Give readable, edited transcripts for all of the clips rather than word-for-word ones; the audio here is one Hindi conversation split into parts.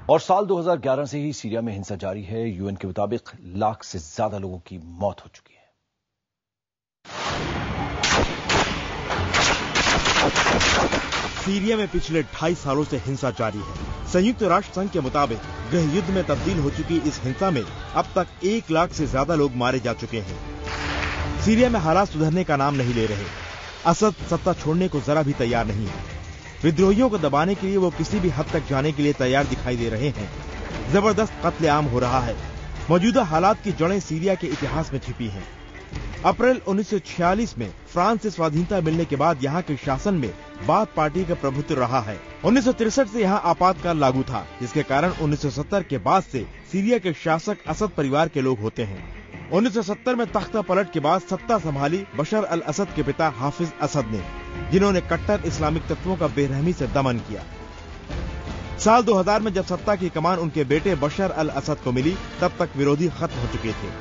और साल 2011 से ही सीरिया में हिंसा जारी है। यूएन के मुताबिक लाख से ज्यादा लोगों की मौत हो चुकी है। सीरिया में पिछले 2.5 सालों से हिंसा जारी है। संयुक्त राष्ट्र संघ के मुताबिक गृह युद्ध में तब्दील हो चुकी इस हिंसा में अब तक 1 लाख से ज्यादा लोग मारे जा चुके हैं। सीरिया में हालात सुधरने का नाम नहीं ले रहे। असद सत्ता छोड़ने को जरा भी तैयार नहीं है। विद्रोहियों को दबाने के लिए वो किसी भी हद तक जाने के लिए तैयार दिखाई दे रहे हैं। जबरदस्त कत्लेआम हो रहा है। मौजूदा हालात की जड़ें सीरिया के इतिहास में छिपी हैं। अप्रैल 1946 में फ्रांस से स्वाधीनता मिलने के बाद यहाँ के शासन में बाथ पार्टी का प्रभुत्व रहा है। 1963 से यहाँ आपातकाल लागू था, जिसके कारण 1970 के बाद से सीरिया के शासक असद परिवार के लोग होते हैं। 1970 में तख्ता पलट के बाद सत्ता संभाली बशर अल असद के पिता हाफिज असद ने, जिन्होंने कट्टर इस्लामिक तत्वों का बेरहमी से दमन किया। साल 2000 में जब सत्ता की कमान उनके बेटे बशर अल असद को मिली, तब तक विरोधी खत्म हो चुके थे।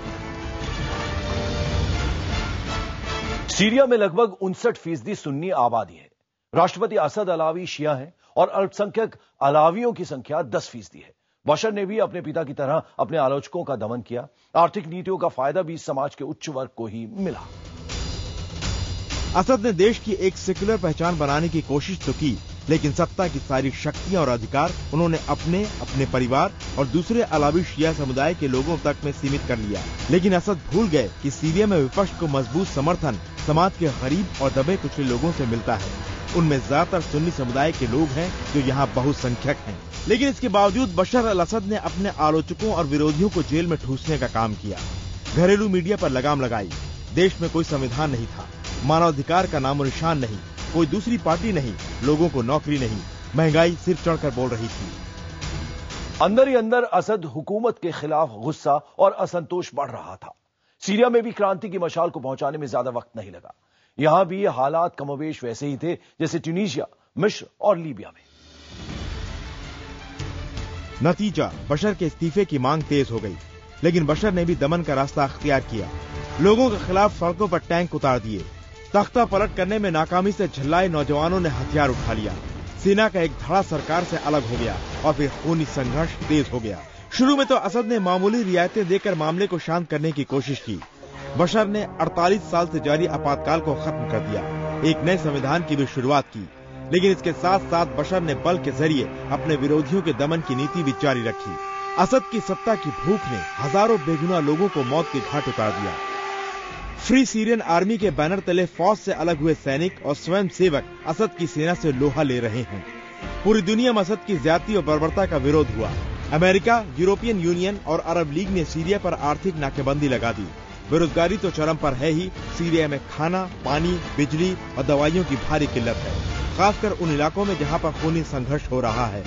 सीरिया में लगभग 59% सुन्नी आबादी है। राष्ट्रपति असद अलावी शिया हैं और अल्पसंख्यक अलावियों की संख्या 10% है। बशर ने भी अपने पिता की तरह अपने आलोचकों का दमन किया। आर्थिक नीतियों का फायदा भी समाज के उच्च वर्ग को ही मिला। असद ने देश की एक सेक्युलर पहचान बनाने की कोशिश तो की, लेकिन सत्ता की सारी शक्तियां और अधिकार उन्होंने अपने परिवार और दूसरे अलावी शिया समुदाय के लोगों तक में सीमित कर लिया। लेकिन असद भूल गए कि सीरिया में विपक्ष को मजबूत समर्थन समाज के गरीब और दबे कुचले लोगों से मिलता है। उनमें ज्यादातर सुन्नी समुदाय के लोग हैं जो यहाँ बहुसंख्यक हैं। लेकिन इसके बावजूद बशर अल असद ने अपने आलोचकों और विरोधियों को जेल में ठूसने का काम किया। घरेलू मीडिया पर लगाम लगाई। देश में कोई संविधान नहीं था, मानवाधिकार का नामो निशान नहीं, कोई दूसरी पार्टी नहीं, लोगों को नौकरी नहीं, महंगाई सिर चढ़कर बोल रही थी। अंदर ही अंदर असद हुकूमत के खिलाफ गुस्सा और असंतोष बढ़ रहा था। सीरिया में भी क्रांति की मशाल को पहुंचाने में ज्यादा वक्त नहीं लगा। यहां भी हालात कमोबेश वैसे ही थे जैसे ट्यूनीशिया, मिस्र और लीबिया में। नतीजा, बशर के इस्तीफे की मांग तेज हो गई, लेकिन बशर ने भी दमन का रास्ता अख्तियार किया। लोगों के खिलाफ सड़कों पर टैंक उतार दिए। तख्ता पलट करने में नाकामी से झल्लाए नौजवानों ने हथियार उठा लिया। सेना का एक धड़ा सरकार से अलग हो गया और फिर खूनी संघर्ष तेज हो गया। शुरू में तो असद ने मामूली रियायतें देकर मामले को शांत करने की कोशिश की। बशर ने 48 साल से जारी आपातकाल को खत्म कर दिया। एक नए संविधान की भी शुरुआत की, लेकिन इसके साथ साथ बशर ने बल के जरिए अपने विरोधियों के दमन की नीति भी जारी रखी। असद की सत्ता की भूख ने हजारों बेगुनाह लोगों को मौत के घाट उतार दिया। फ्री सीरियन आर्मी के बैनर तले फौज से अलग हुए सैनिक और स्वयं सेवक असद की सेना से लोहा ले रहे हैं। पूरी दुनिया में असद की ज्यादती और बर्बरता का विरोध हुआ। अमेरिका, यूरोपियन यूनियन और अरब लीग ने सीरिया पर आर्थिक नाकेबंदी लगा दी। बेरोजगारी तो चरम पर है ही, सीरिया में खाना, पानी, बिजली और दवाइयों की भारी किल्लत है, खासकर उन इलाकों में जहां पर खूनी संघर्ष हो रहा है।